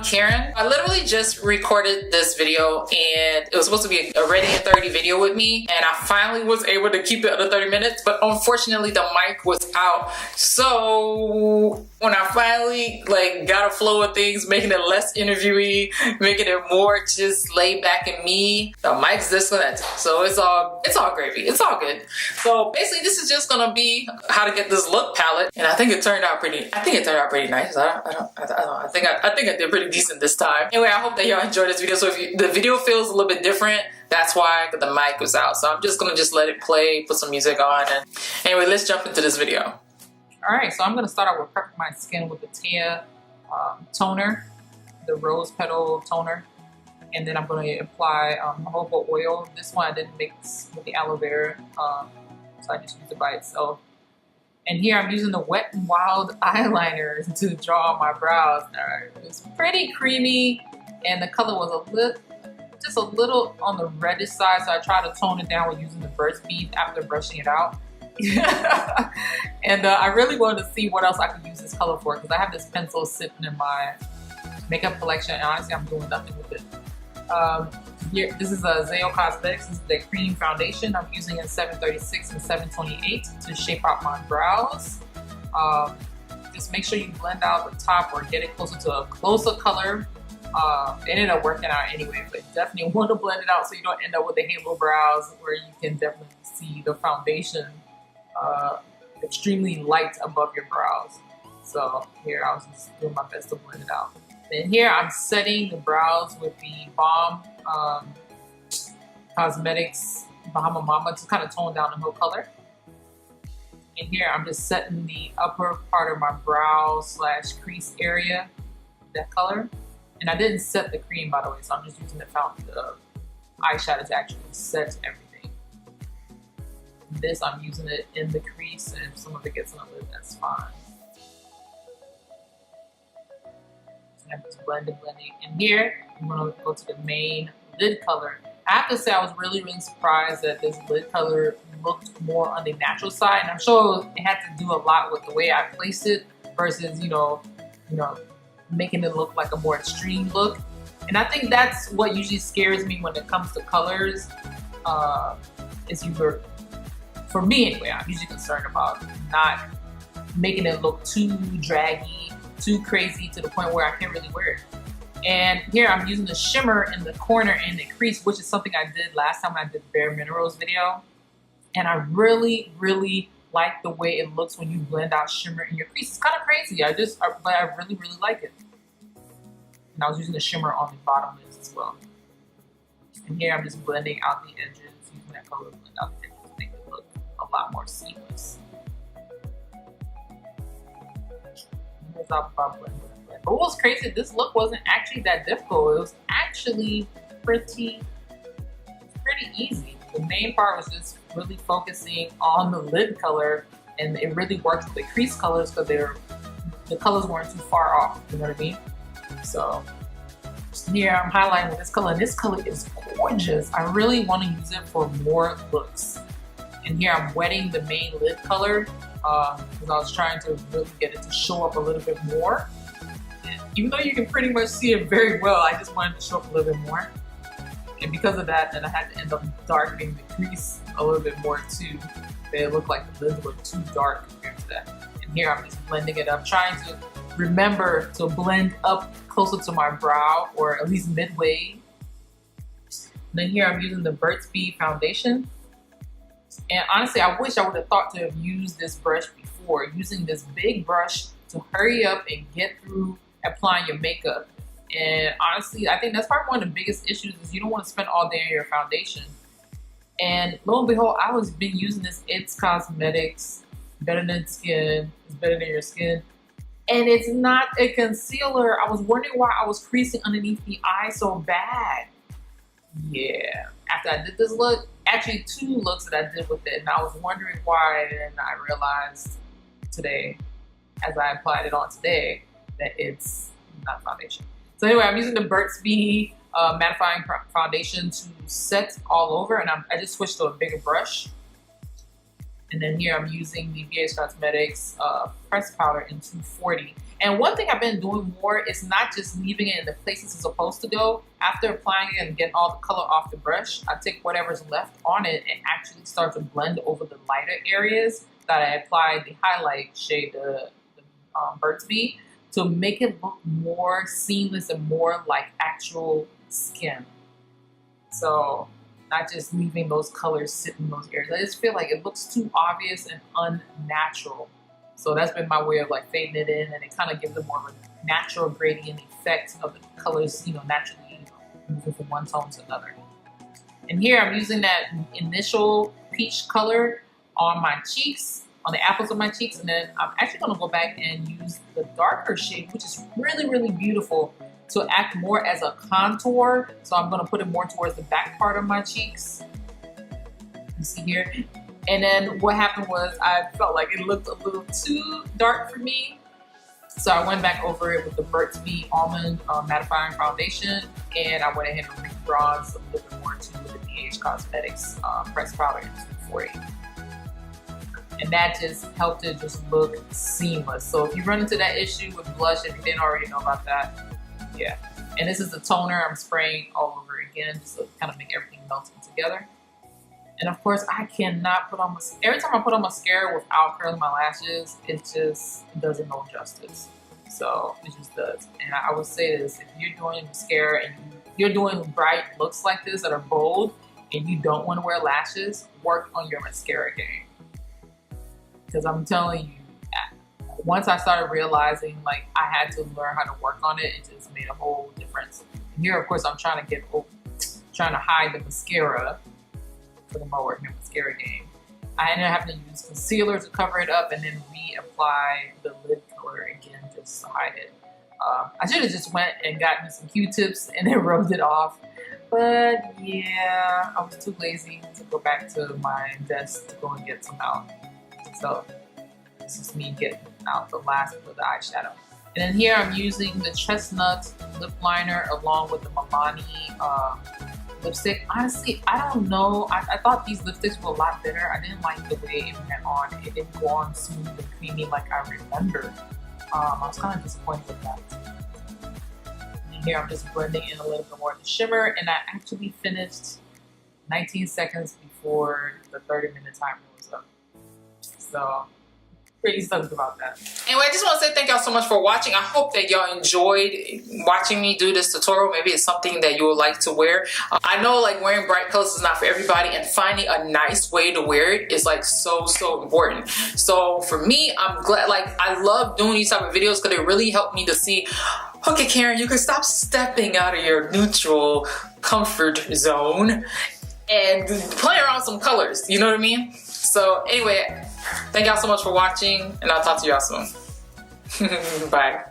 I'm Karen. I literally just recorded this video and it was supposed to be a ready in 30 video with me, and I finally was able to keep it under 30 minutes, but unfortunately the mic was out. So when I finally got a flow of things, making it less interviewy, making it more just laid back and me, the mic's disconnected. So it's all gravy. It's all good. So basically this is just gonna be how to get this look palette, and I think it turned out pretty nice. I think I did pretty decent this time. Anyway, I hope that y'all enjoyed this video. So if the video feels a little bit different, that's why the mic was out. So I'm just gonna let it play, put some music on, and anyway, let's jump into this video. All right, so I'm gonna start out with prepping my skin with the THAYER toner, the rose petal toner, and then I'm gonna apply jojoba oil. This one I didn't mix with the aloe vera, so I just used it by itself. And here I'm using the Wet n Wild eyeliner to draw on my brows. It's pretty creamy, and the color was just a little on the reddish side, so I tried to tone it down with using the BURT'S bead after brushing it out. And I really wanted to see what else I could use this color for, because I have this pencil sitting in my makeup collection, and honestly I'm doing nothing with it. Here, this is a BHCOSMETICS. This is the cream foundation. I'm using in 736 and 728 to shape out my brows. Just make sure you blend out the top or get it closer to a closer color. It ended up working out anyway, but definitely want to blend it out so you don't end up with the halo brows where you can definitely see the foundation extremely light above your brows. So here I was just doing my best to blend it out. And here I'm setting the brows with the BALM Cosmetics Bahama Mama to kind of tone down the whole color. And here I'm just setting the upper part of my brow / crease area, that color. And I didn't set the cream, by the way, so I'm just using the eyeshadow to actually set everything. This, I'm using it in the crease, and if some of it gets on the lid, that's fine. I'm just blending. And here, I'm gonna go to the main lid color. I have to say I was really surprised that this lid color looked more on the natural side, and I'm sure it had to do a lot with the way I placed it versus, you know, making it look like a more extreme look. And I think that's what usually scares me when it comes to colors. Is either, for me anyway, I'm usually concerned about not making it look too draggy, too crazy to the point where I can't really wear it. And here I'm using the shimmer in the corner and the crease, which is something I did last time when I did the Bare Minerals video. And I really like the way it looks when you blend out shimmer in your crease. It's kind of crazy, but I really like it. And I was using the shimmer on the bottom lids as well. And here I'm just blending out the edges, using that color to blend out the edges to make it look a lot more seamless. But what was crazy, this look wasn't actually that difficult. It was actually pretty easy. The main part was just really focusing on the lid color, and it really worked with the crease colors because the colors weren't too far off, you know what I mean? So here I'm highlighting with this color, and this color is gorgeous. I really want to use it for more looks. And here I'm wetting the main lid color because I was trying to really get it to show up a little bit more. And even though you can pretty much see it very well, I just wanted to show up a little bit more. And because of that, then I had to end up darkening the crease a little bit more too. It looked like the lids were too dark compared to that. And here I'm just blending it up, trying to remember to blend up closer to my brow, or at least midway. And then here I'm using the BURT'S bead foundation. And honestly, I wish I would have thought to have used this brush before, using this big brush to hurry up and get through applying your makeup. And honestly, I think that's probably one of the biggest issues, is you don't want to spend all day on your foundation. And lo and behold, I was been using this It's Cosmetics Better Than Skin, It's Better Than Your Skin. And it's not a concealer. I was wondering why I was creasing underneath the eye so bad. Yeah, after I did this look, actually 2 looks that I did with it, and I was wondering why, and I realized today, as I applied it on today, that it's not foundation. So anyway, I'm using the BURT'S bead mattifying foundation to set all over, and I just switched to a bigger brush. And then here I'm using the BHCOSMETICS press powder in 240. And one thing I've been doing more is not just leaving it in the places it's supposed to go. After applying it and getting all the color off the brush, I take whatever's left on it and actually start to blend over the lighter areas that I applied the highlight shade, the BURT'S, to make it look more seamless and more like actual skin. So not just leaving those colors sit in those areas. I just feel like it looks too obvious and unnatural. So that's been my way of like fading it in, and it kind of gives it more of a natural gradient effect of the colors, you know, naturally moving from one tone to another. And here I'm using that initial peach color on my cheeks, on the apples of my cheeks, and then I'm actually going to go back and use the darker shade, which is really, really beautiful, to act more as a contour. So I'm going to put it more towards the back part of my cheeks. You see here? And then what happened was I felt like it looked a little too dark for me. So I went back over it with the BURT'S Almond Mattifying Foundation, and I went ahead and rebronzed a little bit more too with the BHCOSMETICS pressed powder in 240. And that just helped it just look seamless. So if you run into that issue with blush, if you didn't already know about that, yeah. And this is the toner I'm spraying all over again, just to kind of make everything melt together. And of course, I cannot put on mascara. Every time I put on mascara without curling my lashes, it just doesn't no justice. So it just does. And I would say this: if you're doing mascara and you're doing bright looks like this that are bold, and you don't want to wear lashes, work on your mascara game. Because I'm telling you, once I started realizing like I had to learn how to work on it, it just made a whole difference. And here, of course, I'm trying to hide the mascara for the more work in mascara game. I ended up having to use concealer to cover it up and then reapply the lid color again just to hide it. I should have just went and gotten some Q-tips and then rubbed it off. But yeah, I was too lazy to go back to my desk to go and get some out. So this is me getting out the last of the eyeshadow. And then here I'm using the Chestnut lip liner along with the Milani lipstick. Honestly, I don't know. I thought these lipsticks were a lot better. I didn't like the way it went on. It didn't go on smooth and creamy like I remembered. I was kind of disappointed with that. And here I'm just blending in a little bit more of the shimmer, and I actually finished 19 seconds before the 30-minute timer was up. So pretty stoked about that. Anyway, I just want to say thank y'all so much for watching. I hope that y'all enjoyed watching me do this tutorial. Maybe it's something that you would like to wear. I know like wearing bright colors is not for everybody, and finding a nice way to wear it is like so important. So for me, I'm glad, like I love doing these type of videos because they really help me to see, okay Karen, you can stop stepping out of your neutral comfort zone and play around with some colors, you know what I mean? So anyway, thank y'all so much for watching, and I'll talk to y'all soon. Bye.